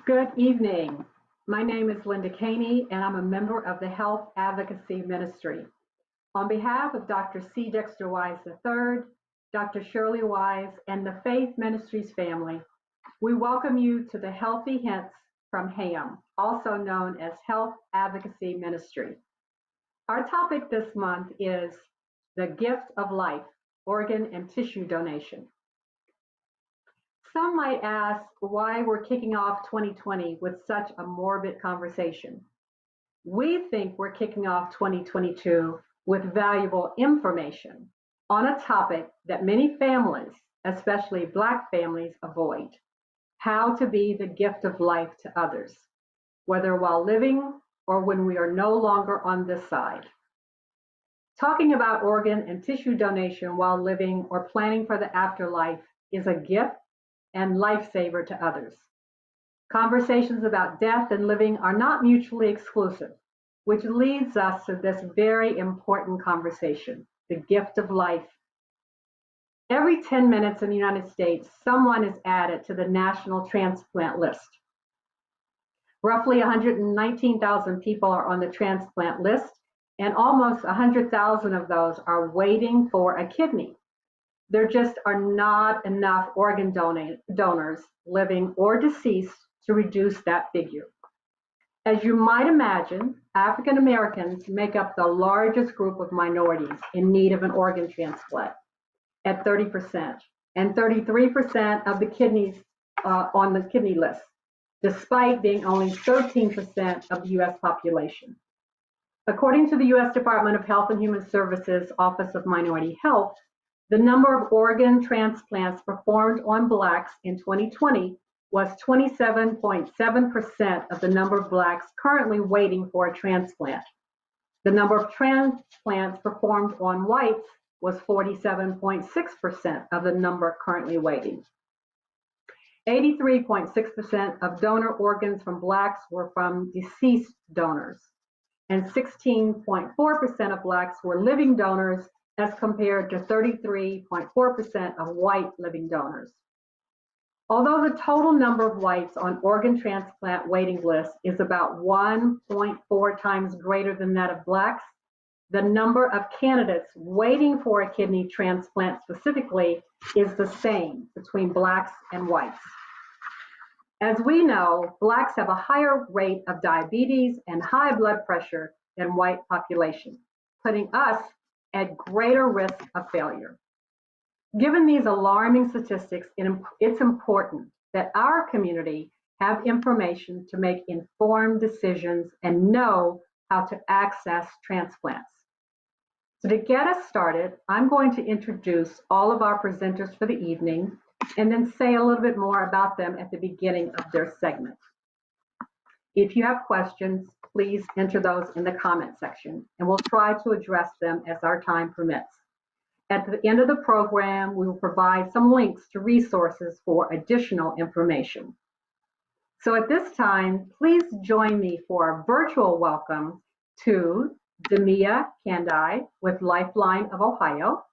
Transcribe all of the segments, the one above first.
Good evening. My name is Linda Caney, and I'm a member of the Health Advocacy Ministry. On behalf of Dr. C. Dexter Wise III, Dr. Shirley Wise, and the Faith Ministries family, we welcome you to the Healthy Hints from HAM, also known as Health Advocacy Ministry. Our topic this month is the gift of life, organ and tissue donation. Some might ask why we're kicking off 2020 with such a morbid conversation. We think we're kicking off 2022 with valuable information on a topic that many families, especially Black families, avoid: how to be the gift of life to others, whether while living or when we are no longer on this side. Talking about organ and tissue donation while living or planning for the afterlife is a gift and lifesaver to others. Conversations about death and living are not mutually exclusive, which leads us to this very important conversation, the gift of life. Every 10 minutes in the United States, someone is added to the national transplant list. Roughly 119,000 people are on the transplant list, and almost 100,000 of those are waiting for a kidney. There just are not enough organ donors, living or deceased, to reduce that figure. As you might imagine, African Americans make up the largest group of minorities in need of an organ transplant at 30%, and 33% of the kidneys on the kidney list, despite being only 13% of the US population. According to the US Department of Health and Human Services Office of Minority Health, the number of organ transplants performed on Blacks in 2020 was 27.7% of the number of Blacks currently waiting for a transplant. The number of transplants performed on whites was 47.6% of the number currently waiting. 83.6% of donor organs from Blacks were from deceased donors, and 16.4% of Blacks were living donors, as compared to 33.4% of white living donors. Although the total number of whites on organ transplant waiting lists is about 1.4 times greater than that of Blacks, the number of candidates waiting for a kidney transplant specifically is the same between Blacks and whites. As we know, Blacks have a higher rate of diabetes and high blood pressure than white population, putting us at greater risk of failure. Given these alarming statistics, it's important that our community have information to make informed decisions and know how to access transplants. So to get us started, I'm going to introduce all of our presenters for the evening and then say a little bit more about them at the beginning of their segment. If you have questions, please enter those in the comment section, and we'll try to address them as our time permits. At the end of the program, we will provide some links to resources for additional information. So at this time, please join me for a virtual welcome to Demia Kandai with Lifeline of Ohio,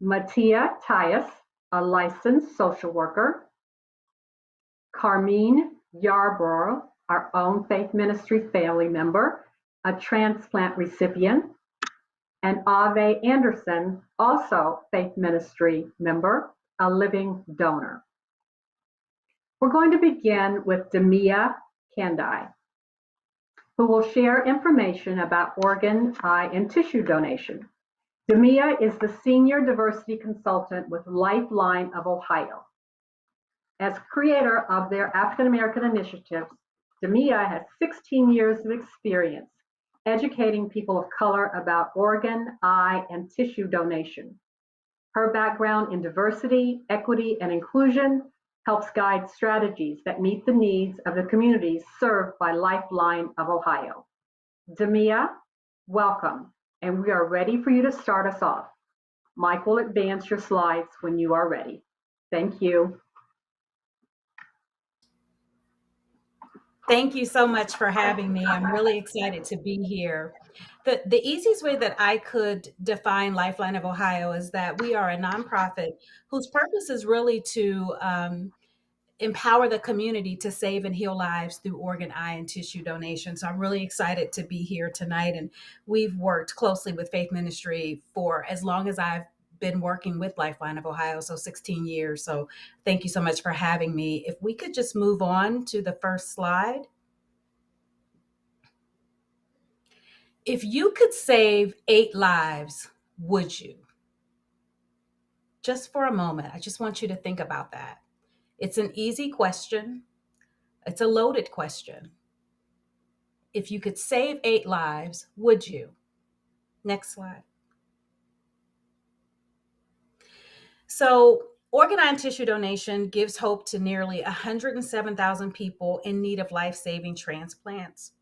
Mattia Tyus, a licensed social worker, Carmine Yarborough, our own Faith Ministry family member, a transplant recipient, and Ave Anderson, also Faith Ministry member, a living donor. We're going to begin with Demia Kandai, who will share information about organ, eye, and tissue donation. Demia is the Senior Diversity Consultant with Lifeline of Ohio. As creator of their African American initiatives, Demia has 16 years of experience educating people of color about organ, eye, and tissue donation. Her background in diversity, equity, and inclusion helps guide strategies that meet the needs of the communities served by Lifeline of Ohio. Demia, welcome, and we are ready for you to start us off. Mike will advance your slides when you are ready. Thank you. Thank you so much for having me. I'm really excited to be here. The easiest way that I could define Lifeline of Ohio is that we are a nonprofit whose purpose is really to empower the community to save and heal lives through organ, eye, and tissue donation. So I'm really excited to be here tonight. And we've worked closely with Faith Ministry for as long as I've been working with Lifeline of Ohio, so 16 years. So thank you so much for having me. If we could just move on to the first slide. If you could save 8 lives, would you? Just for a moment, I just want you to think about that. It's an easy question. It's a loaded question. If you could save 8 lives, would you? Next slide. So, organ and tissue donation gives hope to nearly 107,000 people in need of life-saving transplants.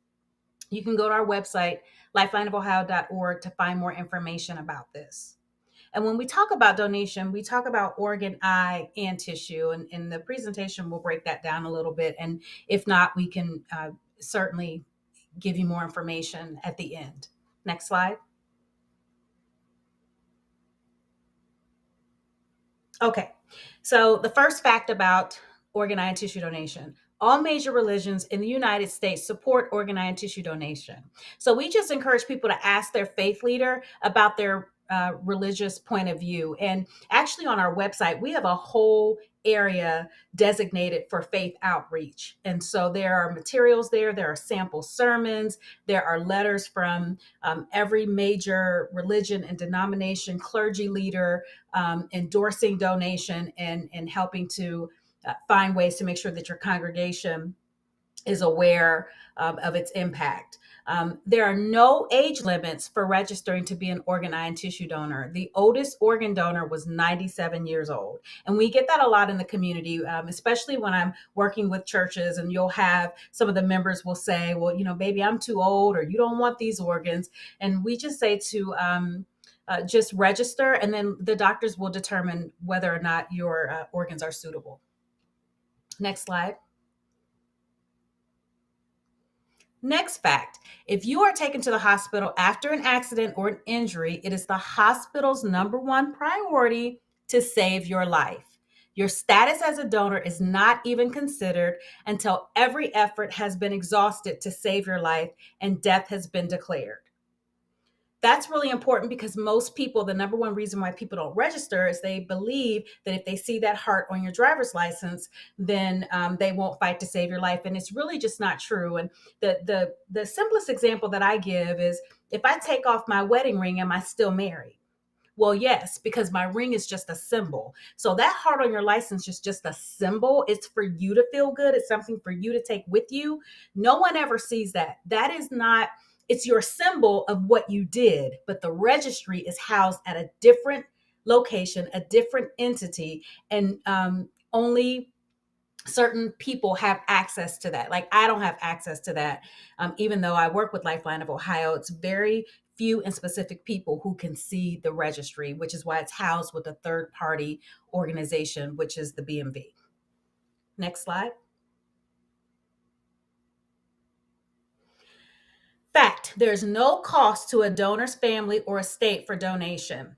You can go to our website, lifelineofohio.org, to find more information about this. And when we talk about donation, we talk about organ, eye, and tissue. And in the presentation, we'll break that down a little bit. And if not, we can certainly give you more information at the end. Next slide. Okay, so the first fact about organ, eye, and tissue donation. All major religions in the United States support organ, eye, and tissue donation. So we just encourage people to ask their faith leader about their religious point of view. And actually on our website, we have a whole area designated for faith outreach. And so there are materials there, there are sample sermons, there are letters from every major religion and denomination, clergy leader, endorsing donation and helping to find ways to make sure that your congregation is aware of its impact. There are no age limits for registering to be an organ, eye, and tissue donor. The oldest organ donor was 97 years old. And we get that a lot in the community, especially when I'm working with churches, and you'll have some of the members will say, well, you know, baby, I'm too old, or you don't want these organs. And we just say to just register, and then the doctors will determine whether or not your organs are suitable. Next slide. Next fact, if you are taken to the hospital after an accident or an injury, it is the hospital's #1 priority to save your life. Your status as a donor is not even considered until every effort has been exhausted to save your life and death has been declared. That's really important because most people, the #1 reason why people don't register is they believe that if they see that heart on your driver's license, then they won't fight to save your life. And it's really just not true. And the simplest example that I give is, if I take off my wedding ring, am I still married? Well, yes, because my ring is just a symbol. So that heart on your license is just a symbol. It's for you to feel good. It's something for you to take with you. No one ever sees that. That is not, it's your symbol of what you did, but the registry is housed at a different location, a different entity, and only certain people have access to that. Like, I don't have access to that. Even though I work with Lifeline of Ohio, it's very few and specific people who can see the registry, which is why it's housed with a third party organization, which is the BMV. Next slide. Fact, there's no cost to a donor's family or estate for donation.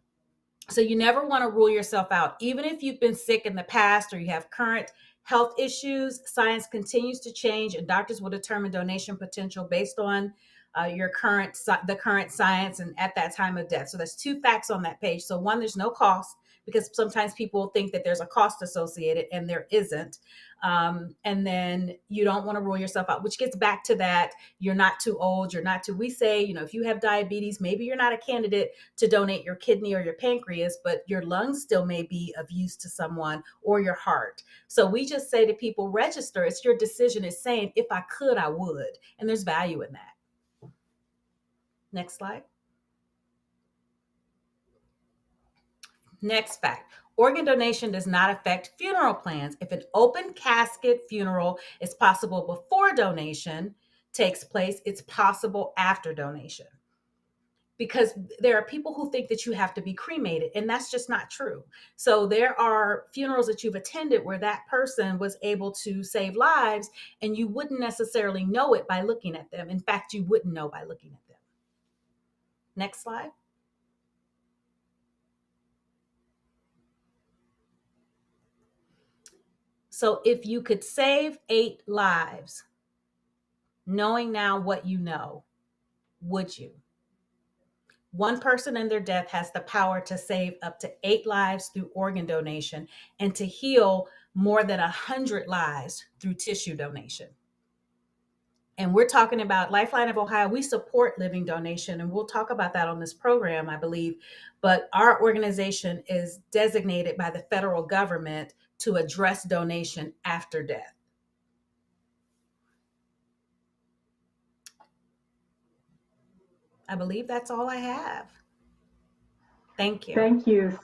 So you never want to rule yourself out. Even if you've been sick in the past or you have current health issues, science continues to change, and doctors will determine donation potential based on the current science and at that time of death. So there's 2 facts on that page. So one, there's no cost, because sometimes people think that there's a cost associated, and there isn't. And then you don't want to rule yourself out, which gets back to that. You're not too old. We say, if you have diabetes, maybe you're not a candidate to donate your kidney or your pancreas, but your lungs still may be of use to someone, or your heart. So we just say to people, register. It's your decision. It's saying, if I could, I would. And there's value in that. Next slide. Next fact. Organ donation does not affect funeral plans. If an open casket funeral is possible before donation takes place, it's possible after donation. Because there are people who think that you have to be cremated, and that's just not true. So there are funerals that you've attended where that person was able to save lives, and you wouldn't necessarily know it by looking at them. In fact, you wouldn't know by looking at them. Next slide. So if you could save 8 lives, knowing now what you know, would you? One person in their death has the power to save up to 8 lives through organ donation and to heal more than 100 lives through tissue donation. And we're talking about Lifeline of Ohio. We support living donation, and we'll talk about that on this program, I believe. But our organization is designated by the federal government to address donation after death. I believe that's all I have. Thank you. Thank you.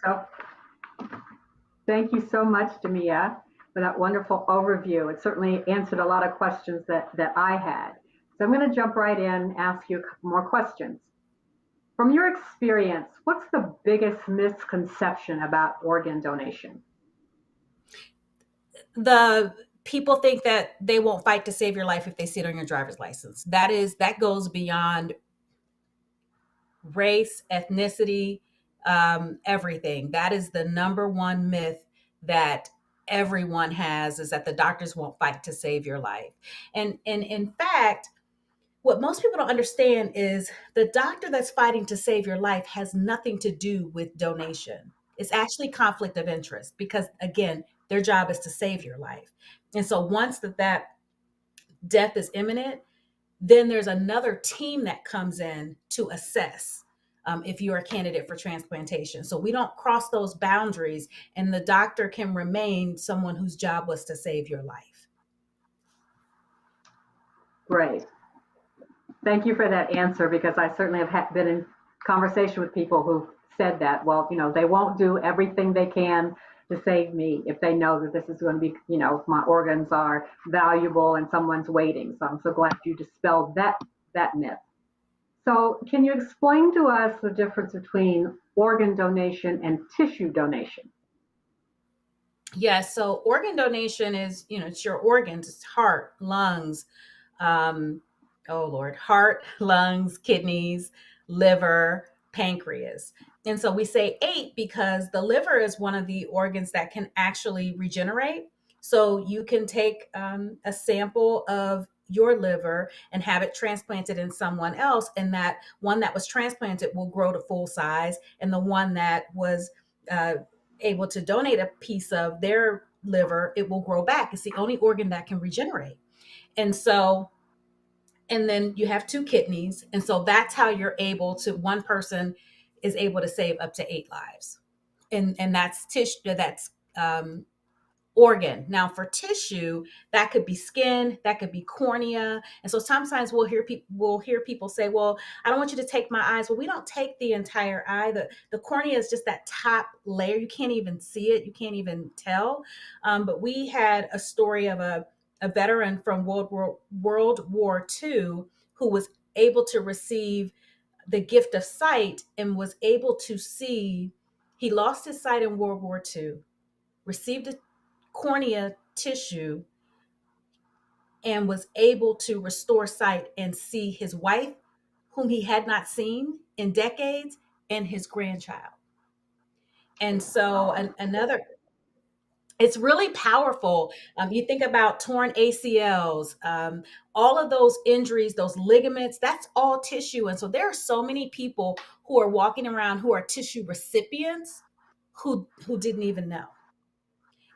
Thank you so much, Demia, for that wonderful overview. It certainly answered a lot of questions that I had. So I'm going to jump right in and ask you a couple more questions. From your experience, what's the biggest misconception about organ donation? The people think that they won't fight to save your life if they see it on your driver's license. That goes beyond race, ethnicity, everything. That is the number one myth that everyone has, is that the doctors won't fight to save your life. And in fact, what most people don't understand is the doctor that's fighting to save your life has nothing to do with donation. It's actually conflict of interest because, again, their job is to save your life. And so once that death is imminent, then there's another team that comes in to assess if you're a candidate for transplantation. So we don't cross those boundaries, and the doctor can remain someone whose job was to save your life. Great. Thank you for that answer, because I certainly have been in conversation with people who said that, well, they won't do everything they can to save me if they know that this is going to be, my organs are valuable and someone's waiting. So I'm so glad you dispelled that myth. So can you explain to us the difference between organ donation and tissue donation? Yes. So organ donation is, it's your organs, it's heart, lungs, oh Lord, heart, lungs, kidneys, liver, pancreas. And so we say 8 because the liver is one of the organs that can actually regenerate. So you can take a sample of your liver and have it transplanted in someone else, and that one that was transplanted will grow to full size, and the one that was able to donate a piece of their liver, it will grow back. It's the only organ that can regenerate. And so, and then you have 2 kidneys. And so that's how you're able to, one person is able to save up to 8 lives. And that's tissue, that's organ. Now for tissue, that could be skin, that could be cornea. And so sometimes we'll hear people say, well, I don't want you to take my eyes. Well, we don't take the entire eye. The cornea is just that top layer. You can't even see it. You can't even tell. But we had a story of a veteran from World War II who was able to receive the gift of sight and was able to see. He lost his sight in World War II, received a cornea tissue, and was able to restore sight and see his wife, whom he had not seen in decades, and his grandchild. And so another, it's really powerful. You think about torn ACLs, all of those injuries, those ligaments, that's all tissue. And so there are so many people who are walking around who are tissue recipients who didn't even know.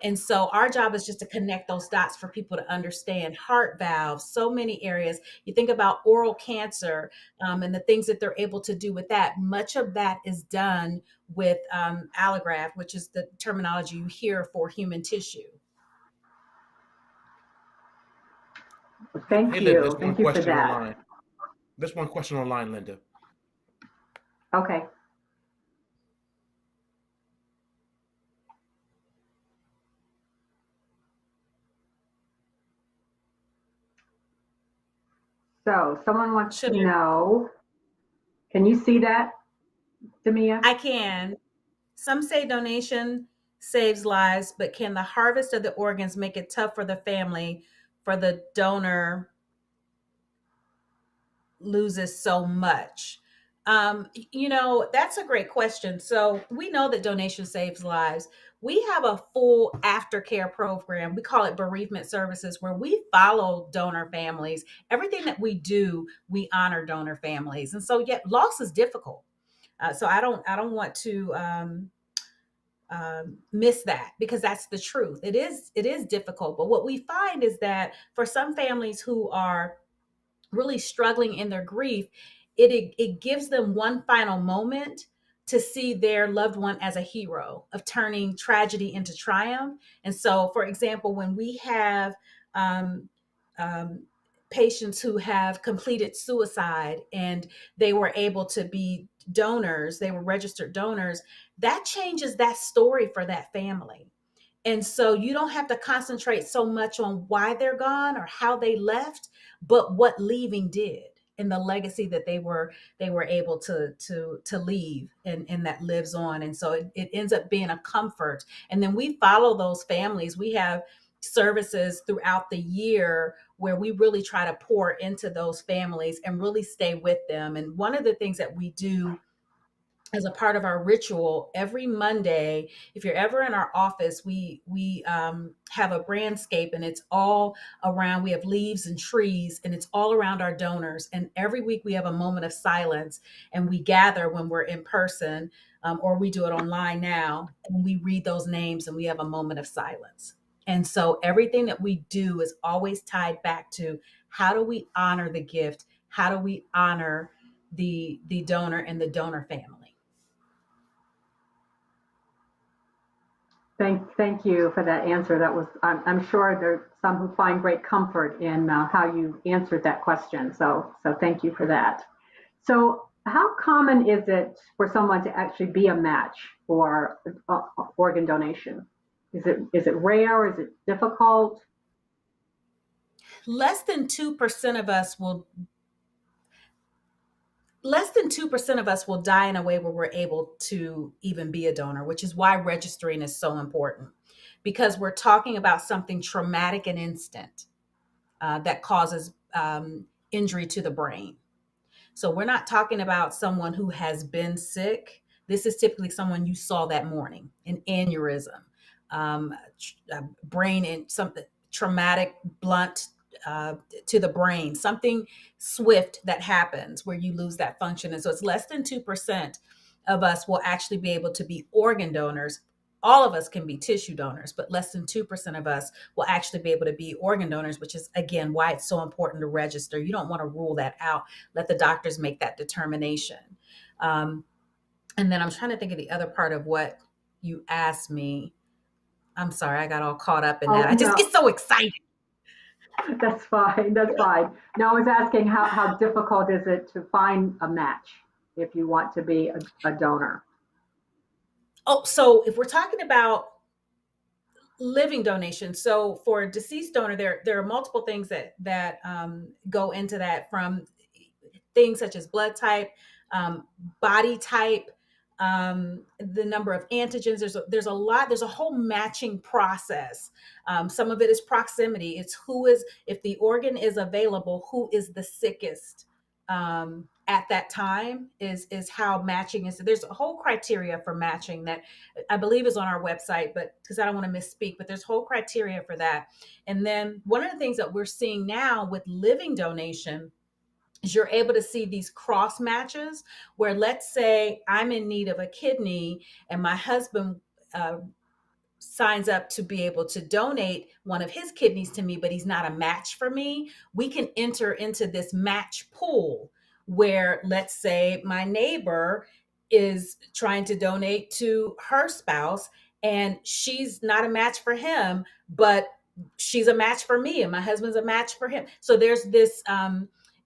And so our job is just to connect those dots for people to understand heart valves, so many areas. You think about oral cancer and the things that they're able to do with that. Much of that is done with allograft, which is the terminology you hear for human tissue. Thank Hey, Linda, you. Thank you for that. There's one question online, Linda. Okay. So someone wants to know, can you see that, Demia? I can. Some say donation saves lives, but can the harvest of the organs make it tough for the family, for the donor loses so much? That's a great question. So we know that donation saves lives. We have a full aftercare program. We call it bereavement services, where we follow donor families. Everything that we do, we honor donor families. And so, yet loss is difficult. So I don't want to miss that, because that's the truth. It is difficult. But what we find is that for some families who are really struggling in their grief, it gives them one final moment to see their loved one as a hero, of turning tragedy into triumph. And so, for example, when we have um, um, patients who have completed suicide and they were able to be donors, they were registered donors, that changes that story for that family. And so you don't have to concentrate so much on why they're gone or how they left, but what leaving did, and the legacy that they were able to leave, and that lives on. And so it ends up being a comfort. And then we follow those families. We have services throughout the year where we really try to pour into those families and really stay with them. And one of the things that we do as a part of our ritual every Monday, if you're ever in our office, we have a brandscape, and it's all around. We have leaves and trees, and it's all around our donors. And every week we have a moment of silence, and we gather when we're in person, or we do it online now, and we read those names, and we have a moment of silence. And so everything that we do is always tied back to, how do we honor the gift? How do we honor the donor and the donor family? Thank you for that answer. That was, I'm sure there are some who find great comfort in how you answered that question. So thank you for that. So how common is it for someone to actually be a match for organ donation? Is it rare? Is it difficult? less than 2% of us will less than 2% of us will die in a way where we're able to even be a donor, which is why registering is so important, because we're talking about something traumatic and instant, that causes injury to the brain. So we're not talking about someone who has been sick. This is typically someone you saw that morning, an aneurysm, brain and something traumatic, blunt, uh, to the brain, something swift that happens where you lose that function. And so it's less than 2% of us will actually be able to be organ donors. All of us can be tissue donors, but less than 2% of us will actually be able to be organ donors, which is, again, why it's so important to register. You don't want to rule that out. Let the doctors make that determination. Um, and then I'm trying to think of the other part of what you asked me. I'm sorry, I got all caught up in Oh, that. I just no, get so excited. that's fine. That's fine. Now, I was asking how difficult is it to find a match if you want to be a donor? Oh, so if we're talking about living donation, so for a deceased donor, there are multiple things that go into that, from things such as blood type, um, body type, the number of antigens. There's a lot. There's a whole matching process. Some of it is proximity. It's who is, if the organ is available, who is the sickest at that time, is how matching is. There's a whole criteria for matching that I believe is on our website, but because I don't want to misspeak, but there's whole criteria for that. And then one of the things that we're seeing now with living donation is you're able to see these cross matches, where, let's say I'm in need of a kidney, and my husband uh, signs up to be able to donate one of his kidneys to me, but he's not a match for me. We can enter into this match pool where, let's say, my neighbor is trying to donate to her spouse, and she's not a match for him, but she's a match for me, and my husband's a match for him. So there's this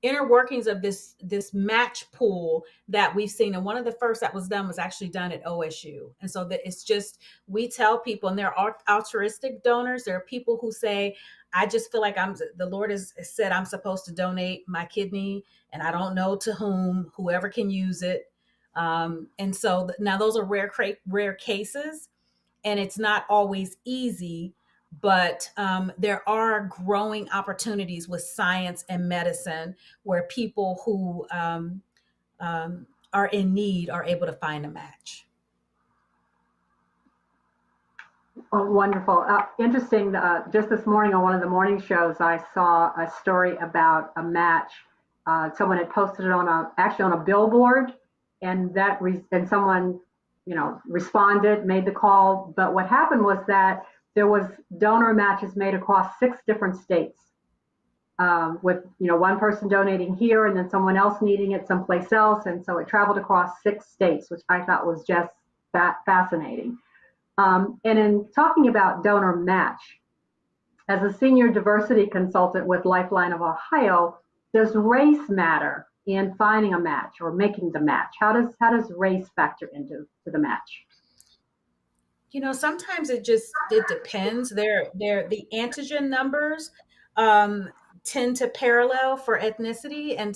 inner workings of this match pool that we've seen. And one of the first that was done was actually done at OSU. And so that it's just, we tell people, and there are altruistic donors. There are people who say, I just feel like the Lord has said I'm supposed to donate my kidney, and I don't know to whom, whoever can use it. And so now those are rare cases, and it's not always easy, but there are growing opportunities with science and medicine, where people who um, are in need are able to find a match. Oh, wonderful. Interesting. Just this morning on one of the morning shows, I saw a story about a match. Someone had posted it actually on a billboard, and and someone, responded, made the call. But what happened was that there was donor matches made across 6 different states, with one person donating here and then someone else needing it someplace else, and so it traveled across 6 states, which I thought was just fascinating. And in talking about donor match, as a senior diversity consultant with Lifeline of Ohio, does race matter in finding a match or making the match? How does race factor into the match? Sometimes it depends. The antigen numbers um, tend to parallel for ethnicity and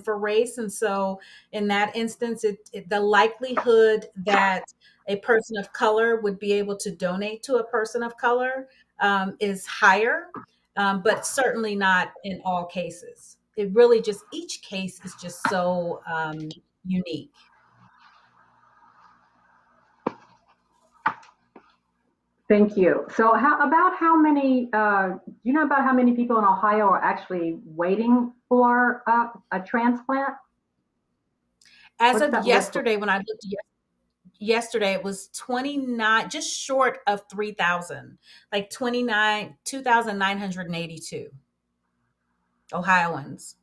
for race, and so in that instance, the likelihood that a person of color would be able to donate to a person of color is higher, but certainly not in all cases. It really just each case is just so unique. Thank you. So how many, do you know about how many people in Ohio are actually waiting for a transplant? As What's of that list? yesterday, when I looked yesterday, it was 29, just short of 3,000, like 2,982 Ohioans.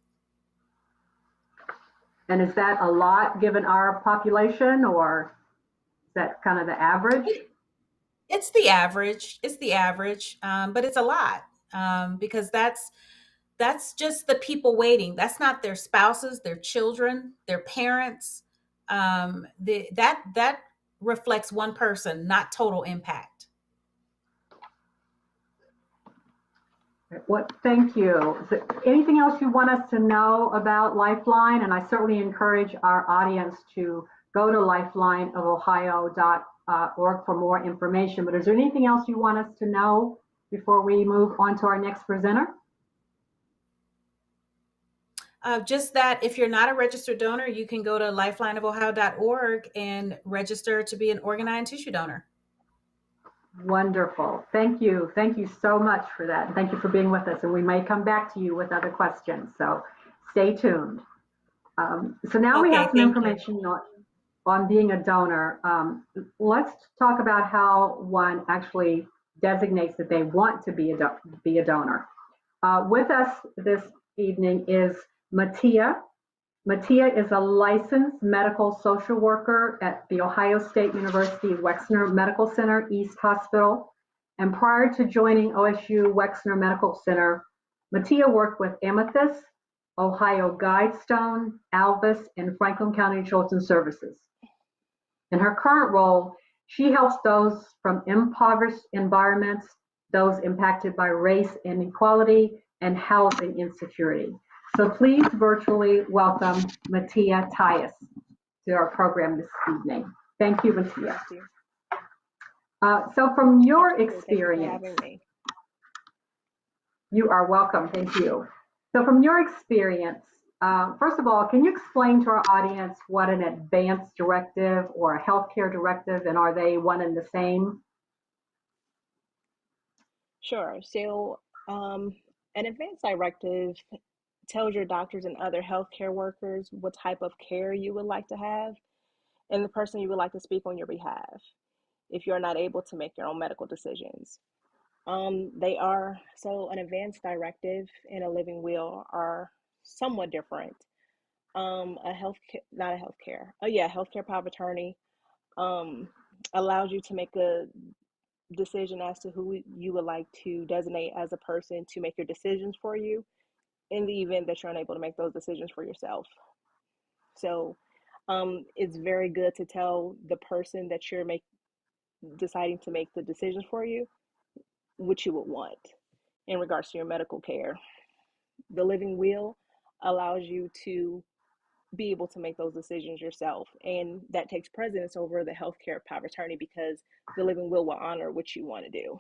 And is that a lot given our population, or is that kind of the average? It's the average. It's the average, but it's a lot because that's just the people waiting. That's not their spouses, their children, their parents. That reflects one person, not total impact. Thank you. Is there anything else you want us to know about Lifeline? And I certainly encourage our audience to go to lifelineofohio.org for more information. But is there anything else you want us to know before we move on to our next presenter? Just that if you're not a registered donor, you can go to lifelineofohio.org and register to be an organ, eye, and tissue donor. Wonderful. Thank you. Thank you so much for that. And thank you for being with us. And we may come back to you with other questions. So stay tuned. So now we have some information on being a donor. Let's talk about how one actually designates that they want to be a donor. With us this evening is Mattia. Mattia is a licensed medical social worker at the Ohio State University Wexner Medical Center East Hospital. And prior to joining OSU Wexner Medical Center, Mattia worked with Amethyst, Ohio Guidestone, Alvis, and Franklin County Children's Services. In her current role, she helps those from impoverished environments, those impacted by race inequality, and housing insecurity. So please virtually welcome Mattia Tyus to our program this evening. Thank you, Mattia. Thank you. So from your Thank you experience, for having me. you are welcome. Thank you. So from your experience, first of all, can you explain to our audience what an advance directive or a healthcare directive, and are they one and the same? Sure. So, an advance directive tells your doctors and other healthcare workers what type of care you would like to have and the person you would like to speak on your behalf if you're not able to make your own medical decisions. An advance directive and a living will are somewhat different. A healthcare, not a healthcare, oh yeah, healthcare power of attorney um, allows you to make a decision as to who you would like to designate as a person to make your decisions for you in the event that you're unable to make those decisions for yourself. So it's very good to tell the person that you're deciding to make the decisions for you what you would want in regards to your medical care. The living will allows you to be able to make those decisions yourself, and that takes precedence over the healthcare power of attorney because the living will honor what you want to do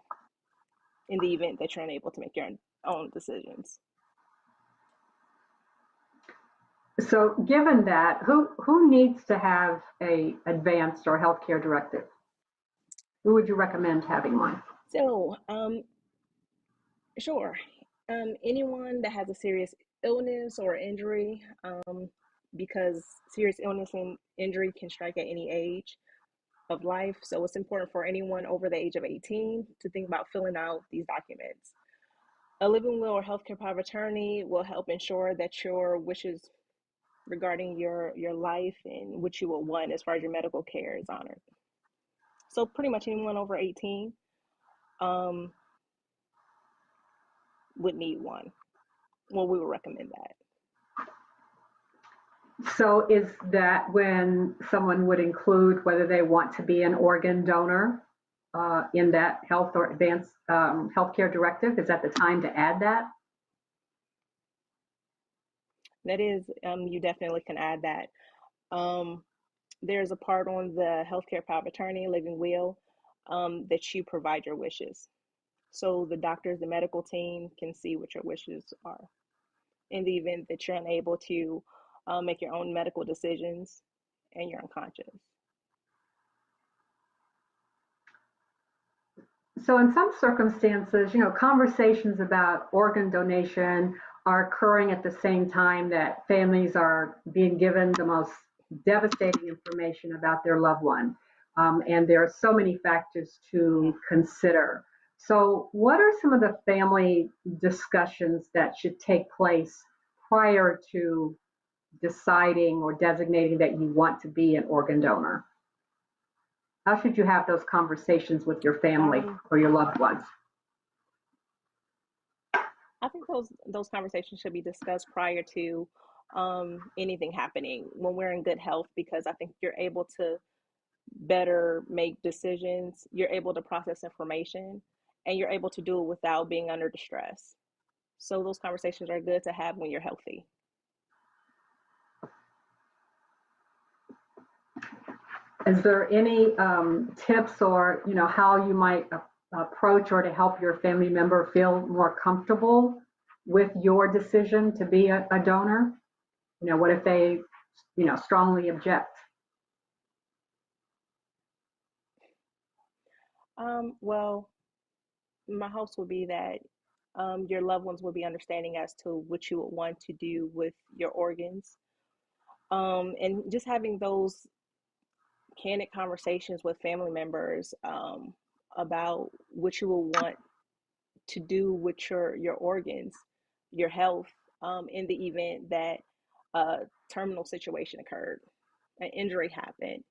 in the event that you're unable to make your own decisions. So given that, who needs to have a advanced or healthcare directive? Who would you recommend having one? So, sure. Anyone that has a serious illness or injury, because serious illness and injury can strike at any age of life. So it's important for anyone over the age of 18 to think about filling out these documents. A living will or healthcare power of attorney will help ensure that your wishes regarding your life and what you will want as far as your medical care is honored. So pretty much anyone over 18 um, would need one. Well, we would recommend that. So is that when someone would include whether they want to be an organ donor in that health or advanced healthcare directive? Is that the time to add that? That is, you definitely can add that. There's a part on the healthcare power of attorney, living will, that you provide your wishes. So the doctors, the medical team can see what your wishes are. In the event that you're unable to make your own medical decisions and you're unconscious. So in some circumstances, conversations about organ donation are occurring at the same time that families are being given the most devastating information about their loved one. And there are so many factors to consider. So what are some of the family discussions that should take place prior to deciding or designating that you want to be an organ donor? How should you have those conversations with your family or your loved ones? I think those conversations should be discussed prior to anything happening when we're in good health, because I think you're able to better make decisions, you're able to process information, and you're able to do it without being under distress. So those conversations are good to have when you're healthy. Is there any tips or how you might approach or to help your family member feel more comfortable with your decision to be a donor? What if they strongly object? Well, my hopes would be that your loved ones will be understanding as to what you would want to do with your organs, and just having those candid conversations with family members about what you will want to do with your organs, your health, in the event that a terminal situation occurred, an injury happened,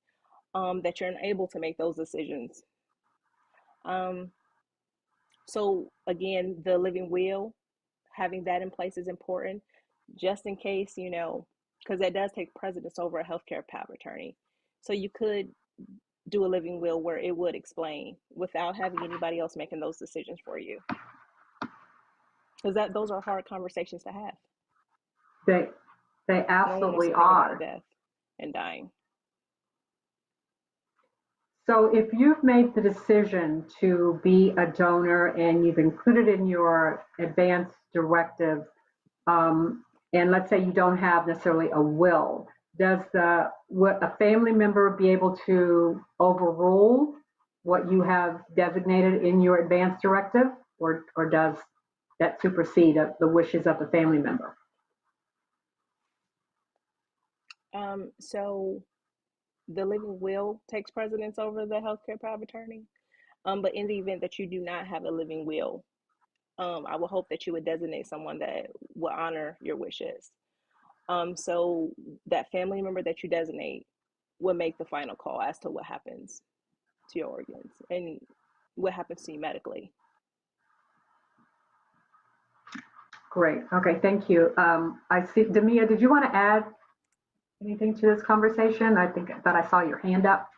that you're unable to make those decisions. Um, so again, the living will, having that in place is important, just in case, because that does take precedence over a healthcare power of attorney. So you could do a living will where it would explain without having anybody else making those decisions for you, because those are hard conversations to have. They No one wants absolutely to think about are. death and dying. So if you've made the decision to be a donor and you've included in your advance directive, and let's say you don't have necessarily a will, would a family member be able to overrule what you have designated in your advance directive, or does that supersede the wishes of the family member? So the living will takes precedence over the healthcare power of attorney. But in the event that you do not have a living will, I will hope that you would designate someone that will honor your wishes. So that family member that you designate will make the final call as to what happens to your organs and what happens to you medically. Great. Okay, thank you. I see, Demia, did you want to add anything to this conversation? I think that I saw your hand up.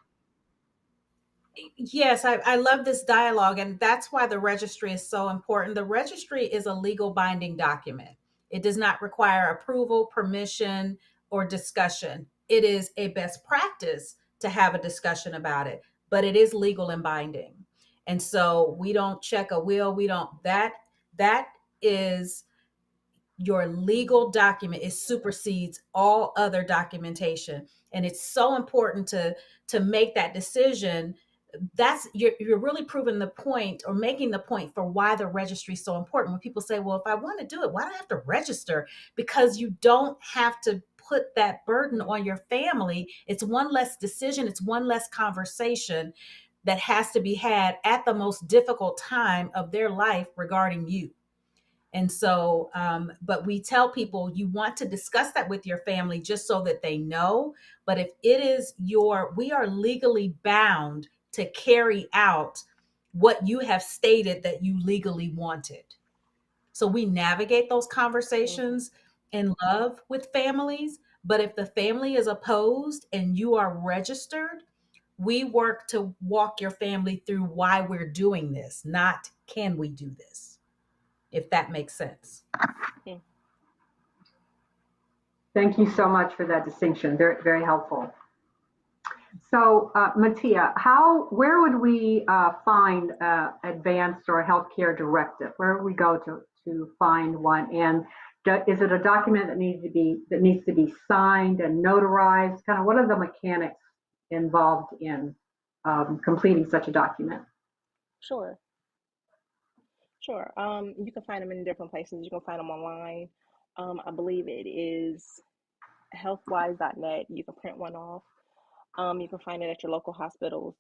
Yes, I love this dialogue, and that's why the registry is so important. The registry is a legal binding document. It does not require approval, permission, or discussion. It is a best practice to have a discussion about it, but it is legal and binding. And so we don't check a will. We don't, that is your legal document. It supersedes all other documentation. And it's so important to make that decision. That's you're really proving the point, or making the point for why the registry is so important. When people say, well, if I want to do it, why do I have to register? Because you don't have to put that burden on your family. It's one less decision, it's one less conversation that has to be had at the most difficult time of their life regarding you. And so, but we tell people you want to discuss that with your family just so that they know. But if it is we are legally bound to carry out what you have stated that you legally wanted. So we navigate those conversations in love with families. But if the family is opposed and you are registered, we work to walk your family through why we're doing this, not can we do this, if that makes sense. Thank you so much for that distinction. Very, very helpful. So, Mattia, where would we find advanced or healthcare directive? Where would we go to find one? And is it a document that needs to be signed and notarized? Kind of what are the mechanics involved in completing such a document? Sure. You can find them in different places. You can find them online. I believe it is healthwise.net. You can print one off. You can find it at your local hospitals,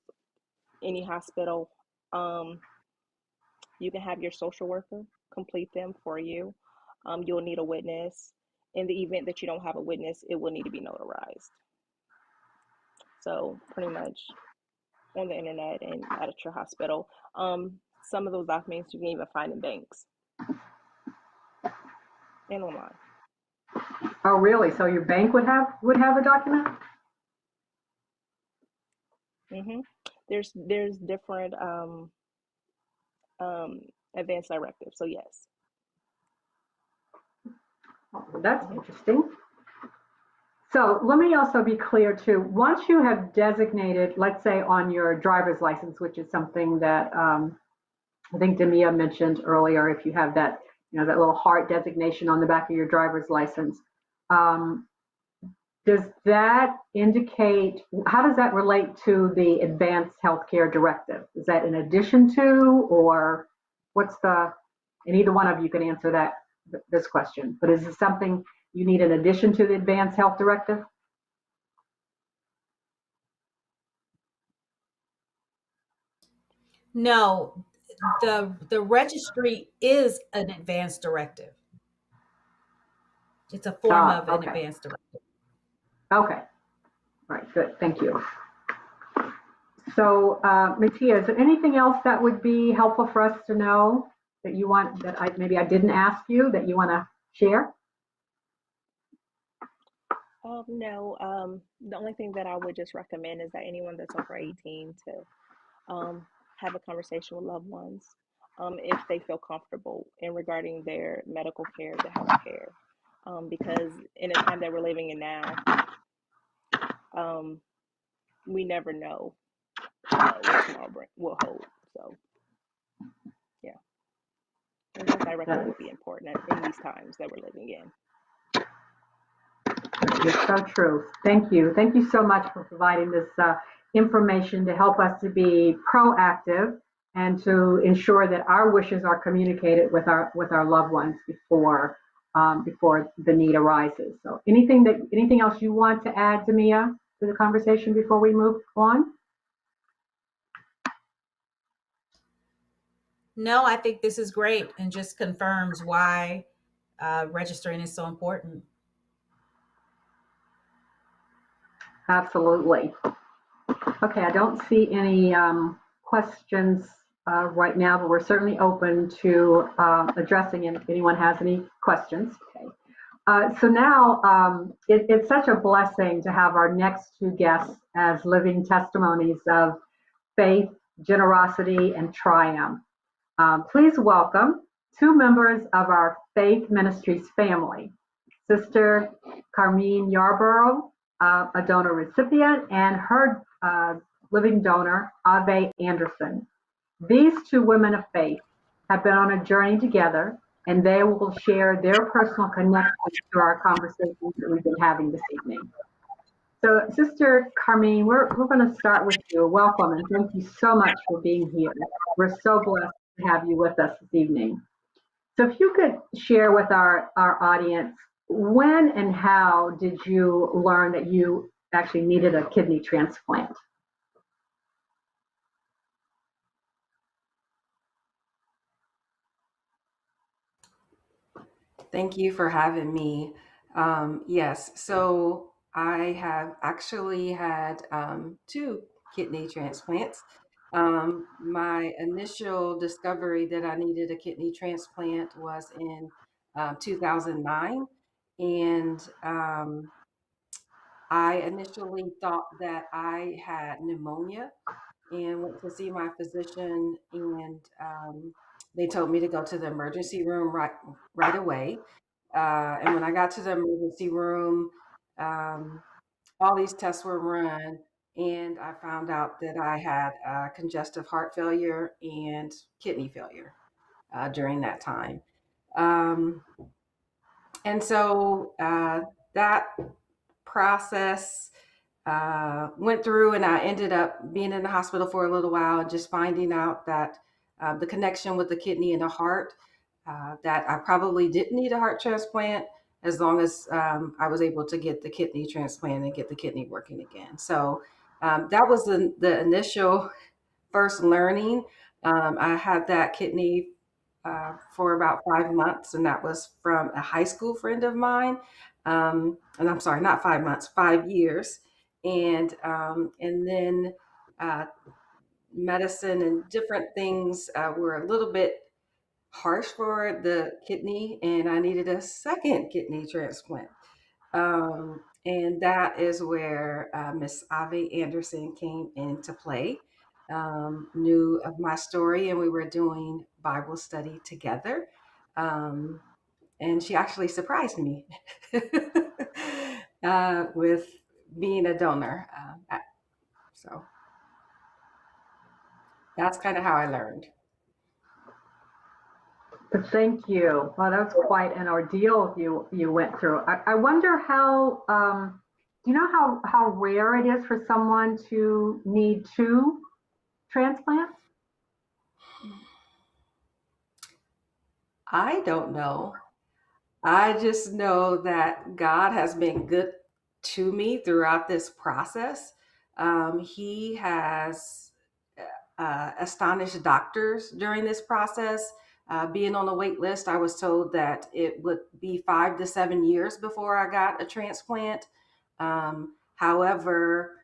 any hospital. You can have your social worker complete them for you. You'll need a witness. In the event that you don't have a witness, it will need to be notarized. So pretty much on the internet and at your hospital. Some of those documents you can even find in banks and online. Oh, really? So your bank would have a document? There's different advanced directives. So yes. Oh, well, that's interesting. So let me also be clear too. Once you have designated, let's say on your driver's license, which is something that I think Demia mentioned earlier, if you have that, that little heart designation on the back of your driver's license, does that indicate, how does that relate to the advanced healthcare directive? Is that in addition to, or and either one of you can answer this question, but is it something you need in addition to the advanced health directive? No, the registry is an advanced directive. It's a form of an advanced directive. Okay. All right, good. Thank you. So, Mattia, is there anything else that would be helpful for us to know that you want, that maybe I didn't ask you, that you want to share? No. The only thing that I would just recommend is that anyone that's over 18 to have a conversation with loved ones if they feel comfortable in regarding their medical care, the health care. Because in the time that we're living in now, we never know what tomorrow will hold. So, yeah, advanced directive would be important in these times that we're living in. It's so true. Thank you. Thank you so much for providing this information to help us to be proactive and to ensure that our wishes are communicated with our loved ones before the need arises. So anything else you want to add, Demia, to the conversation before we move on? No, I think this is great and just confirms why registering is so important. Absolutely. Okay, I don't see any questions right now, but we're certainly open to addressing it if anyone has any questions. Okay. So now it's such a blessing to have our next two guests as living testimonies of faith, generosity, and triumph. Please welcome two members of our Faith Ministries family, Sister Carmine Yarborough, a donor recipient, and her living donor, Ave Anderson. These two women of faith have been on a journey together and they will share their personal connections to our conversations that we've been having this evening. So, Sister Carmine, we're going to start with you. Welcome, and thank you so much for being here. We're so blessed to have you with us this evening. So, if you could share with our audience, when and how did you learn that you actually needed a kidney transplant? Thank you for having me. Yes, so I have actually had two kidney transplants. My initial discovery that I needed a kidney transplant was in 2009. And I initially thought that I had pneumonia and went to see my physician, and they told me to go to the emergency room right away. And when I got to the emergency room, um, all these tests were run, and I found out that I had congestive heart failure and kidney failure during that time. Um, and so that process went through, and I ended up being in the hospital for a little while and just finding out that the connection with the kidney and the heart, that I probably didn't need a heart transplant as long as I was able to get the kidney transplant and get the kidney working again. So that was the initial first learning. I had that kidney for about 5 months, and that was from a high school friend of mine. And I'm sorry, not 5 months, 5 years. And then uh, medicine and different things were a little bit harsh for the kidney, and I needed a second kidney transplant. And that is where Miss Ave Anderson came into play. Knew of my story, and we were doing Bible study together. Um, and she actually surprised me with being a donor. So that's kind of how I learned. But thank you. Well, that was quite an ordeal you went through. I wonder how, do you know how rare it is for someone to need two transplants? I don't know. I just know that God has been good to me throughout this process. He has astonished doctors during this process. Being on the wait list, I was told that it would be 5 to 7 years before I got a transplant. However,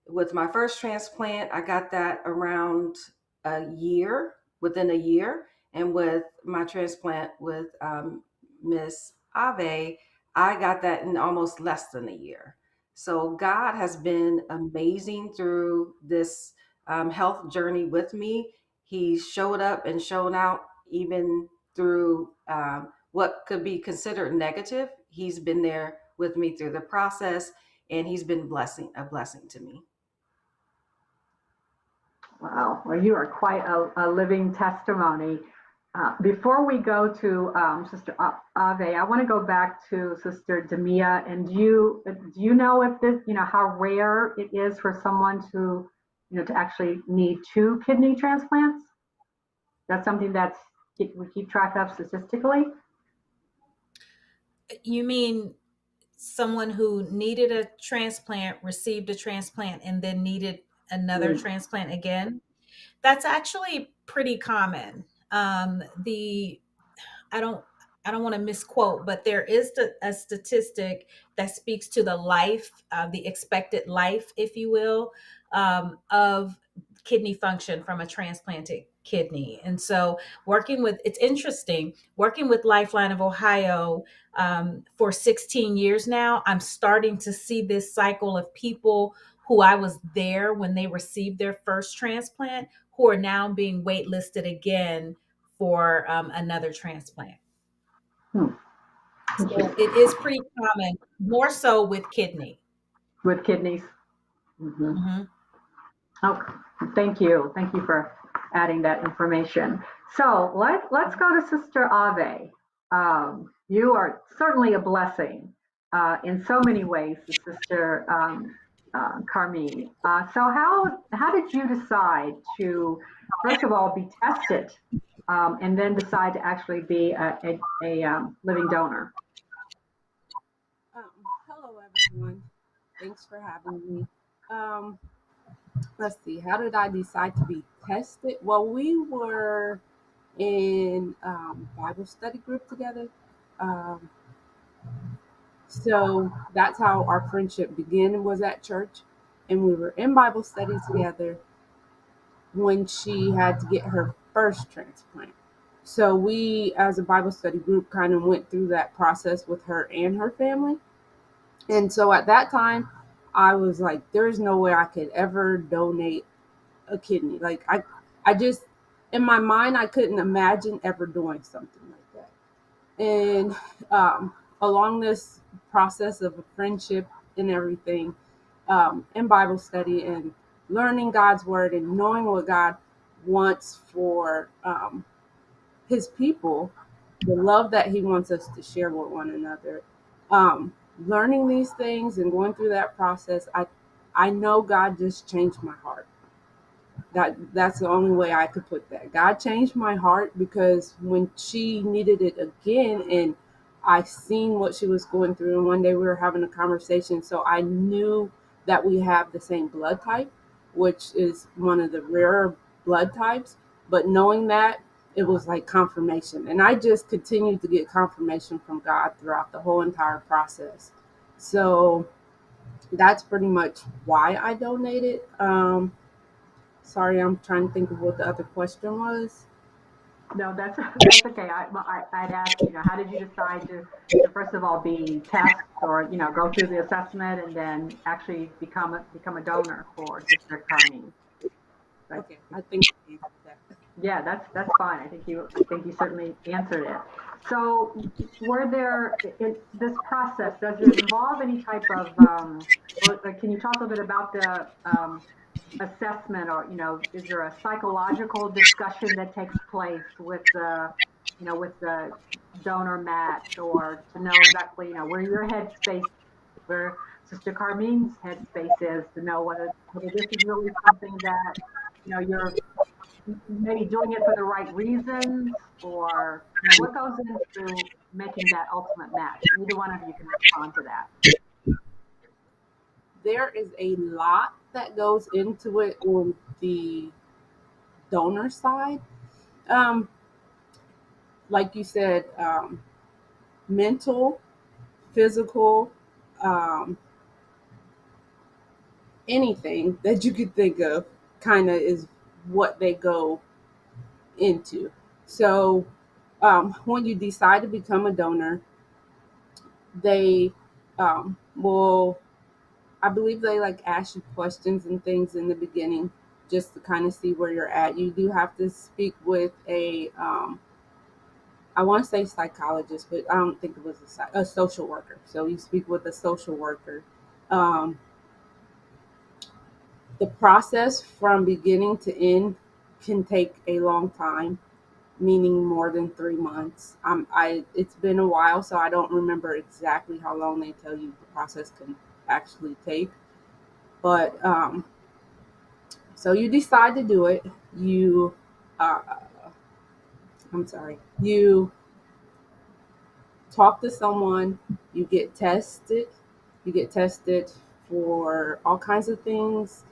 with my first transplant, I got that around a year, within a year. And with my transplant with Miss Ave, I got that in almost less than a year. So God has been amazing through this health journey with me. He showed up and shown out even through what could be considered negative. He's been there with me through the process, and he's been a blessing to me. Wow, well, you are quite a living testimony. Before we go to Sister Ave, I want to go back to Sister Demia. And do you know if this, how rare it is for someone to, to actually need two kidney transplants? That's something we keep track of statistically. You mean someone who needed a transplant, received a transplant, and then needed another transplant again? That's actually pretty common. The I don't I don't want to misquote, but there is a statistic that speaks to the life, the expected life, if you will, of kidney function from a transplanted kidney. And so, it's interesting working with Lifeline of Ohio for 16 years now. I'm starting to see this cycle of people who I was there when they received their first transplant, who are now being waitlisted again for another transplant. Hmm. So it is pretty common, more so with kidney. With kidneys. Mm-hmm. Mm-hmm. Okay, thank you. Thank you for adding that information. So let's go to Sister Ave. You are certainly a blessing in so many ways, Sister Carmine. So how did you decide to, first of all, be tested and then decide to actually be a living donor? Um, Hello, everyone. Thanks for having me. Um, let's see. How did I decide to be tested? Well, we were in Bible study group together. Um, so that's how our friendship began. Was at church, and we were in Bible study together when she had to get her first transplant. So we, as a Bible study group, kind of went through that process with her and her family. And so at that time, I was like, there's no way I could ever donate a kidney. I just, in my mind, I couldn't imagine ever doing something like that. And along this process of a friendship and everything, in Bible study and learning God's word and knowing what God wants for his people, the love that he wants us to share with one another. Um, Learning these things and going through that process, I know God just changed my heart. That's the only way I could put that. God changed my heart because when she needed it again, and I seen what she was going through, and one day we were having a conversation, so I knew that we have the same blood type, which is one of the rarer blood types. But knowing that, it was like confirmation, and I just continued to get confirmation from God throughout the whole entire process. So that's pretty much why I donated. Sorry, I'm trying to think of what the other question was. No, that's okay. I'd asked, how did you decide to first of all be tested or go through the assessment and then actually become a donor for Sister Carmine? But Okay, I think I answered that. yeah, that's fine. I think you certainly answered it. So, were there in this process? Does it involve any type of or can you talk a little bit about the assessment, or is there a psychological discussion that takes place with the donor match, or to know exactly where your headspace, where Sister Carmine's headspace is, to know whether this is really something that you're maybe doing it for the right reasons, or what goes into making that ultimate match? Either one of you can respond to that. There is a lot that goes into it on the donor side. Um, like you said, mental, physical, um, anything that you could think of kind of is what they go into. So when you decide to become a donor, they will, I believe they like ask you questions and things in the beginning just to kind of see where you're at. You do have to speak with a, I want to say psychologist, but I don't think it was a social worker. So you speak with a social worker. Um, the process from beginning to end can take a long time, meaning more than 3 months. It's been a while, so I don't remember exactly how long they tell you the process can actually take. But so you decide to do it. Uh, I'm sorry. You talk to someone. You get tested. You get tested for all kinds of things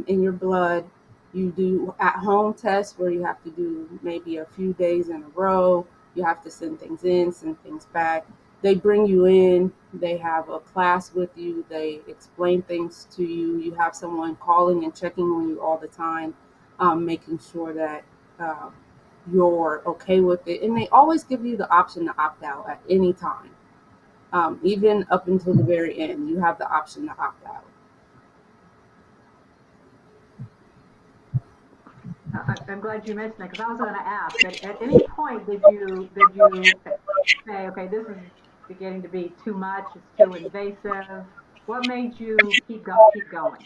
in your blood. You do at home tests where you have to do maybe a few days in a row. You have to send things in, send things back. They bring you in, they have a class with you, they explain things to you. You have someone calling and checking on you all the time, making sure that uh, you're okay with it. And they always give you the option to opt out at any time, even up until the very end. You have the option to opt out. I'm glad you mentioned that, because I was going to ask. At any point, did you say, okay, this is beginning to be too much, it's too invasive? What made you keep going?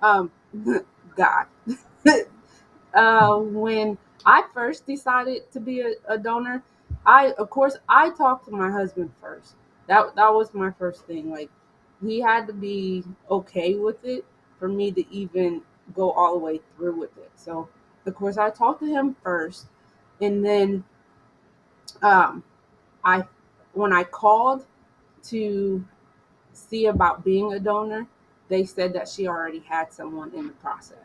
Um, God. When I first decided to be a donor, of course, I talked to my husband first. That was my first thing. Like, he had to be okay with it for me to even go all the way through with it. So, of course, I talked to him first, and then um, I when I called to see about being a donor, they said that she already had someone in the process.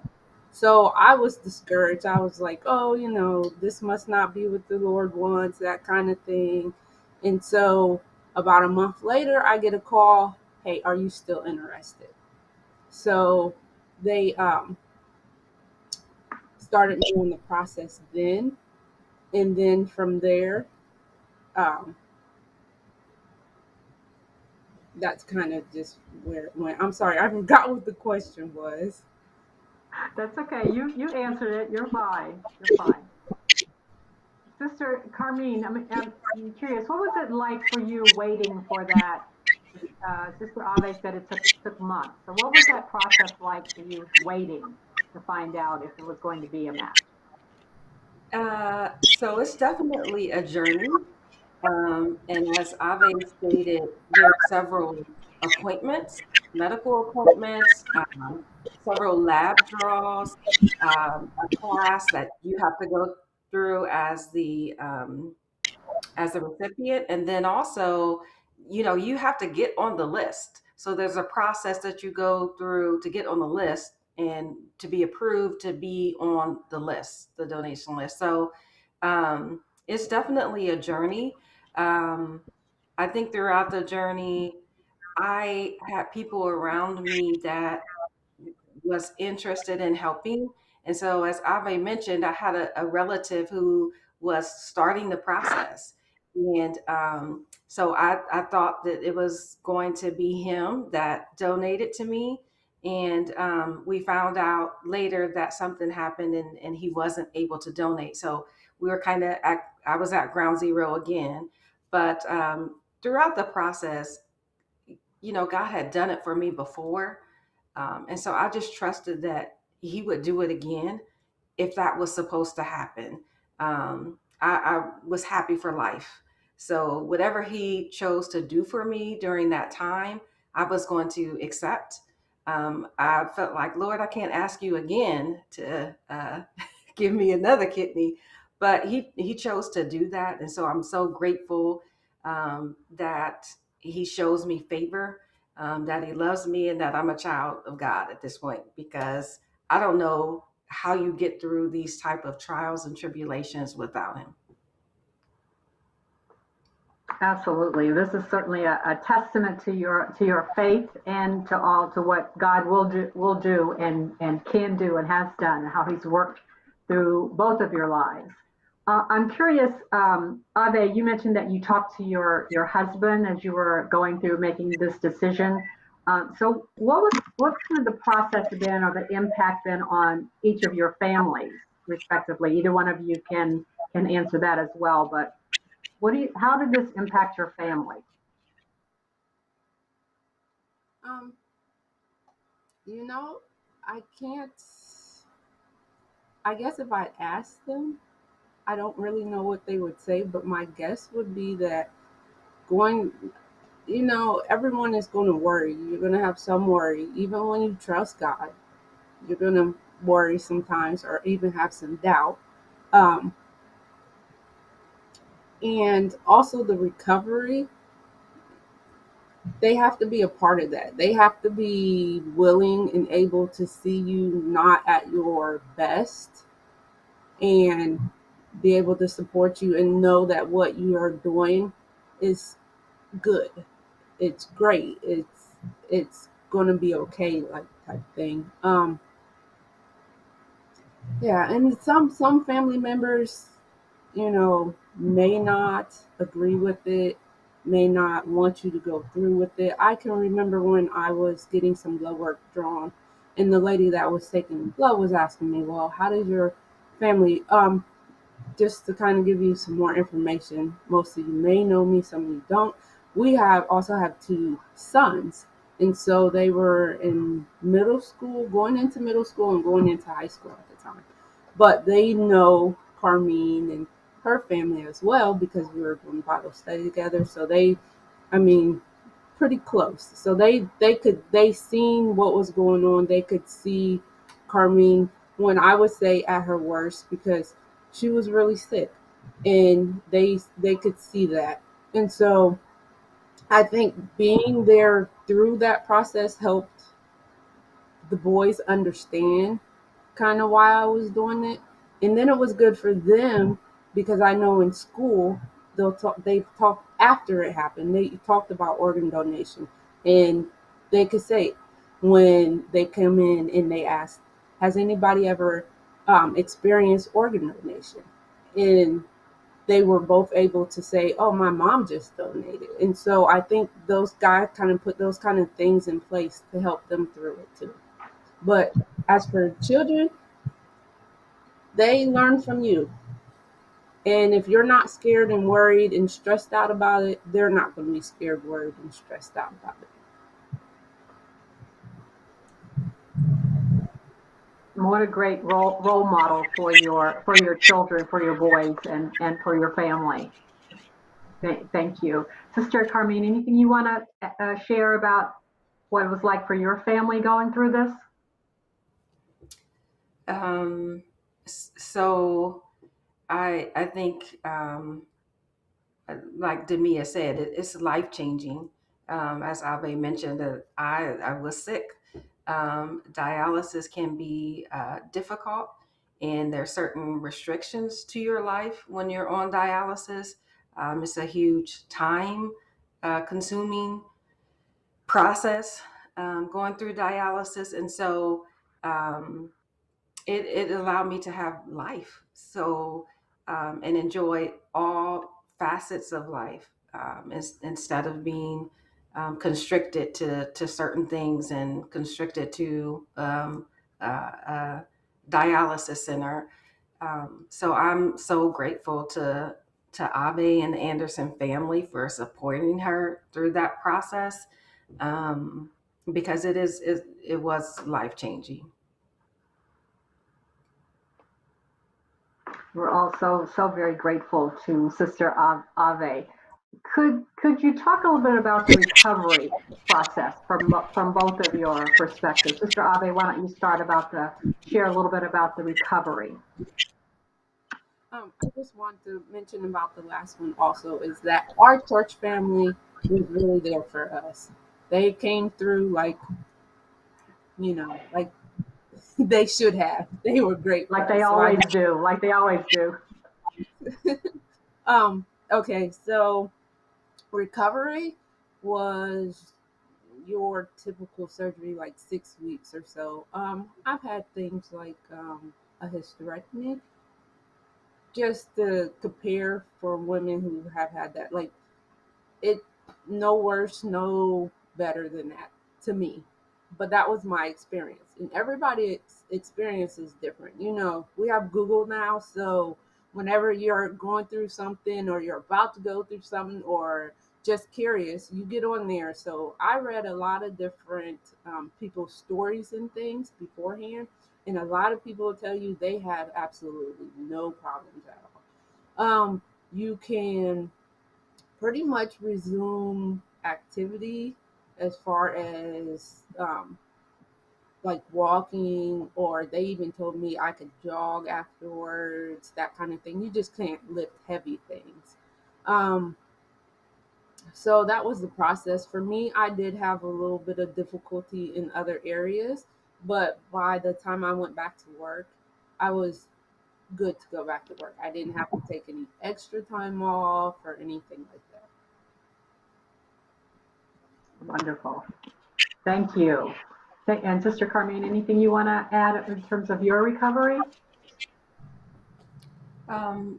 So I was discouraged. I was like, oh, this must not be what the Lord wants, that kind of thing. And so about a month later, I get a call, hey, are you still interested? So they started doing the process then. And then from there, um, that's kind of just where it went. I'm sorry, I forgot what the question was. That's okay. You answered it. You're fine. You're fine. Sister Carmine, I'm curious, what was it like for you waiting for that? Sister Ave said it took months. So what was that process like for you waiting to find out if it was going to be a match? So it's definitely a journey. And as Ave stated, there are several appointments, medical appointments, several lab draws, a class that you have to go through as a recipient, and then also, you have to get on the list. So there's a process that you go through to get on the list and to be approved to be on the list, the donation list. So it's definitely a journey. um, I think throughout the journey, I had people around me that was interested in helping. And so, as Ave mentioned, I had a relative who was starting the process. And so I thought that it was going to be him that donated to me. And we found out later that something happened, and he wasn't able to donate. So we were I was at ground zero again. But throughout the process, God had done it for me before. And so I just trusted that he would do it again if that was supposed to happen. I was happy for life. So whatever he chose to do for me during that time, I was going to accept. I felt like, Lord, I can't ask you again to give me another kidney, but he chose to do that, and so I'm so grateful that he shows me favor, that he loves me, and that I'm a child of God at this point, because I don't know how you get through these type of trials and tribulations without him. Absolutely. This is certainly a testament to your faith and to what God will do and can do and has done and how He's worked through both of your lives. I'm curious, Ave, you mentioned that you talked to your husband as you were going through making this decision. So what's kind of the process been or the impact been on each of your families, respectively? Either one of you can answer that as well, but how did this impact your family? Um, you know, I can't. I guess if I asked them, I don't really know what they would say, but my guess would be that going, everyone is going to worry. You're going to have some worry, even when you trust God. You're going to worry sometimes, or even have some doubt. Um, and also the recovery, they have to be a part of that. They have to be willing and able to see you not at your best, and be able to support you and know that what you are doing is good. It's great. It's gonna be okay, like, type thing. Yeah, and some family members, may not agree with it, may not want you to go through with it. I can remember when I was getting some blood work drawn, and the lady that was taking blood was asking me, well, how does your family, just to kind of give you some more information, most of you may know me, some of you don't. We also have two sons, and so they were in middle school, going into middle school and going into high school at the time. But they know Carmine and her family as well because we were doing Bible study together. So pretty close. So they seen what was going on. They could see Carmine when I would say at her worst because she was really sick, and they could see that. And so I think being there through that process helped the boys understand kind of why I was doing it. And then it was good for them because I know in school they talk after it happened. They talked about organ donation, and they could say when they come in and they ask, "Has anybody ever experienced organ donation?" And they were both able to say, "Oh, my mom just donated." And so I think those guys kind of put those kind of things in place to help them through it too. But as for children, they learn from you. And if you're not scared and worried and stressed out about it, they're not going to be scared, worried, and stressed out about it. What a great role model for your children, for your boys, and for your family. Thank you. Sister Carmine, anything you want to share about what it was like for your family going through this? So I think, like Demia said, it's life changing. As Ave mentioned, I was sick. Dialysis can be difficult, and there are certain restrictions to your life when you're on dialysis. It's a huge time consuming process going through dialysis, and so um, it allowed me to have life. So and enjoy all facets of life instead of being constricted to certain things and constricted to a dialysis center. So I'm so grateful to Ave and the Anderson family for supporting her through that process, um, because it was life changing. We're also so very grateful to Sister Ave. Could you talk a little bit about the recovery process from both of your perspectives? Sister Ave, why don't you share a little bit about the recovery? I just want to mention about the last one also is that our church family was really there for us. They came through like they should have. They were great for Like they us. always do. Like they always do. Okay, so recovery was your typical surgery, like 6 weeks or so. I've had things like a hysterectomy, just to compare for women who have had that. Like it, no worse, no better than that to me. But that was my experience, and everybody's experience is different. We have Google now, so whenever you're going through something or you're about to go through something or just curious, you get on there. So I read a lot of different people's stories and things beforehand, and a lot of people will tell you they had absolutely no problems at all. You can pretty much resume activity as far as like walking, or they even told me I could jog afterwards, that kind of thing. You just can't lift heavy things. Um, so that was the process. For me, I did have a little bit of difficulty in other areas, but by the time I went back to work, I was good to go back to work. I didn't have to take any extra time off or anything like that. Wonderful. Thank you. And Sister Carmine, anything you want to add in terms of your recovery?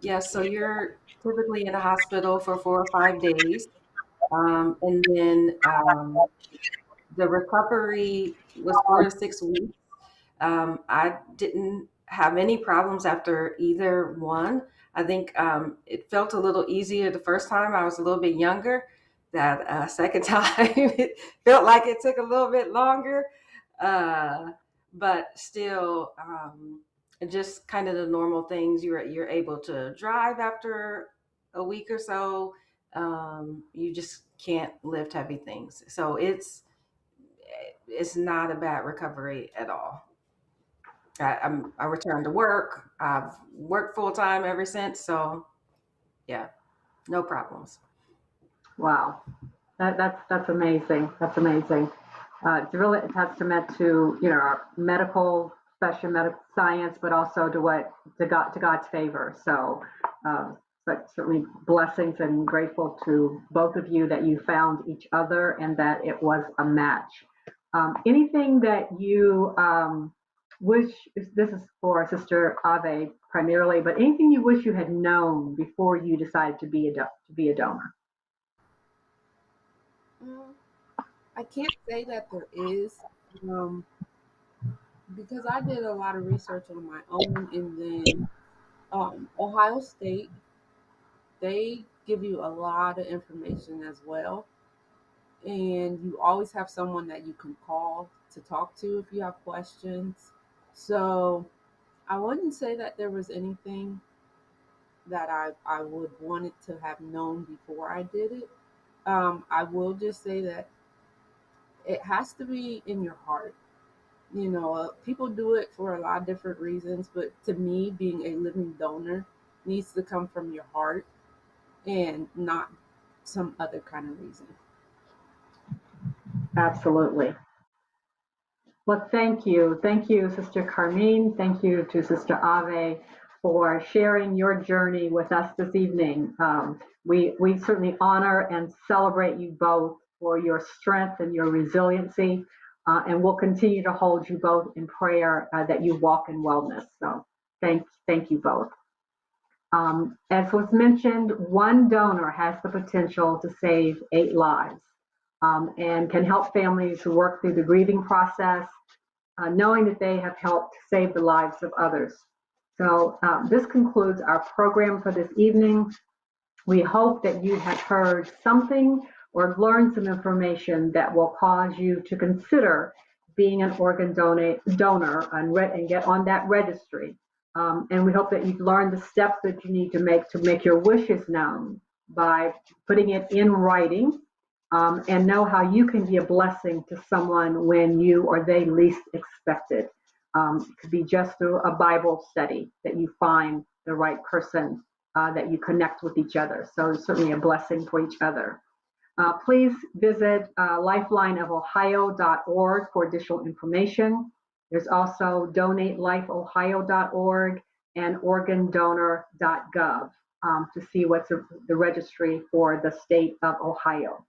Yeah, so you're typically in a hospital for 4 or 5 days. And then the recovery was 4 to 6 weeks. I didn't have any problems after either one. I think it felt a little easier the first time. I was a little bit younger. That second time, it felt like it took a little bit longer. Uh, but still, and just kind of the normal things. You're able to drive after a week or so. You just can't lift heavy things. So it's not a bad recovery at all. I returned to work. I've worked full time ever since. So yeah, no problems. Wow, that's amazing. That's amazing. It's really a testament to our medical, especially medical science, but also to God's favor. So, but certainly blessings, and grateful to both of you that you found each other and that it was a match. Anything that you wish, this is for Sister Ave primarily, but anything you wish you had known before you decided to be a donor? Mm, I can't say that there is, um, because I did a lot of research on my own, and then Ohio State, they give you a lot of information as well, and you always have someone that you can call to talk to if you have questions. So I wouldn't say that there was anything that I would wanted to have known before I did it. I will just say that it has to be in your heart. People do it for a lot of different reasons, but to me, being a living donor needs to come from your heart and not some other kind of reason. Absolutely. Well, thank you. Thank you, Sister Carmine. Thank you to Sister Ave for sharing your journey with us this evening. We certainly honor and celebrate you both for your strength and your resiliency, and we'll continue to hold you both in prayer that you walk in wellness. So thank you both. As was mentioned, one donor has the potential to save 8 lives, and can help families who work through the grieving process, knowing that they have helped save the lives of others. So this concludes our program for this evening. We hope that you have heard something or learned some information that will cause you to consider being an organ donor and get on that registry. And we hope that you've learned the steps that you need to make your wishes known by putting it in writing, and know how you can be a blessing to someone when you or they least expect it. It could be just through a Bible study that you find the right person, that you connect with each other. So certainly a blessing for each other. Please visit lifelineofohio.org for additional information. There's also donatelifeohio.org and organdonor.gov to see what's the registry for the state of Ohio.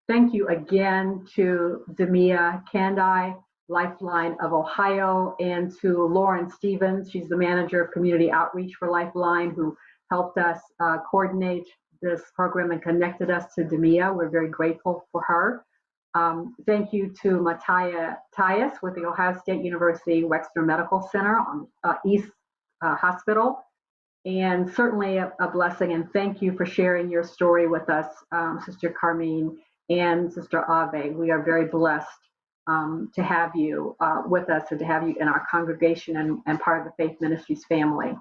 Thank you again to Demia Kandai, Lifeline of Ohio, and to Lauren Stevens. She's the manager of community outreach for Lifeline, who helped us coordinate this program and connected us to Demia. We're very grateful for her. Thank you to Mattia Tyus with the Ohio State University Wexner Medical Center on East Hospital. And certainly a blessing, and thank you for sharing your story with us, Sister Carmine and Sister Ave. We are very blessed to have you with us and to have you in our congregation and part of the Faith Ministries family.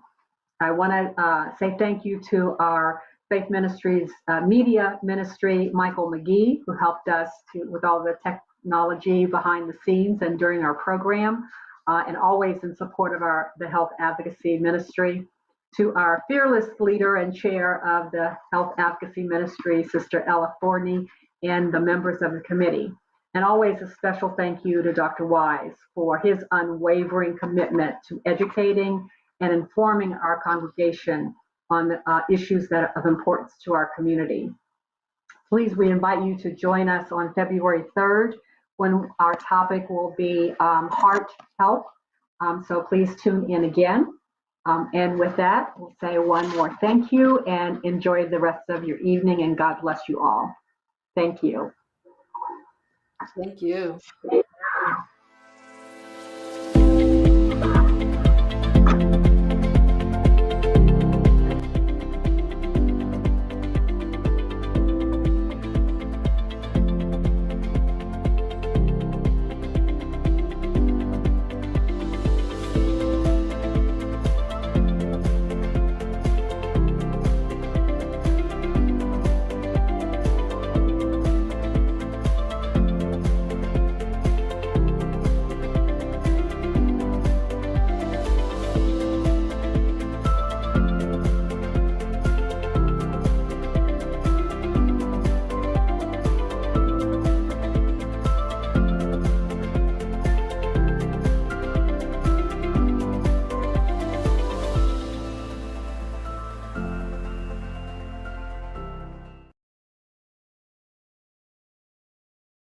I want to say thank you to our Faith Ministries media ministry, Michael McGee, who helped us with all the technology behind the scenes and during our program, and always in support of the Health Advocacy Ministry. To our fearless leader and chair of the Health Advocacy Ministry, Sister Ella Forney, and the members of the committee. And always a special thank you to Dr. Wise for his unwavering commitment to educating and informing our congregation on the issues that are of importance to our community. Please, we invite you to join us on February 3rd when our topic will be heart health. So please tune in again. And with that, we'll say one more thank you and enjoy the rest of your evening, and God bless you all. Thank you. Thank you.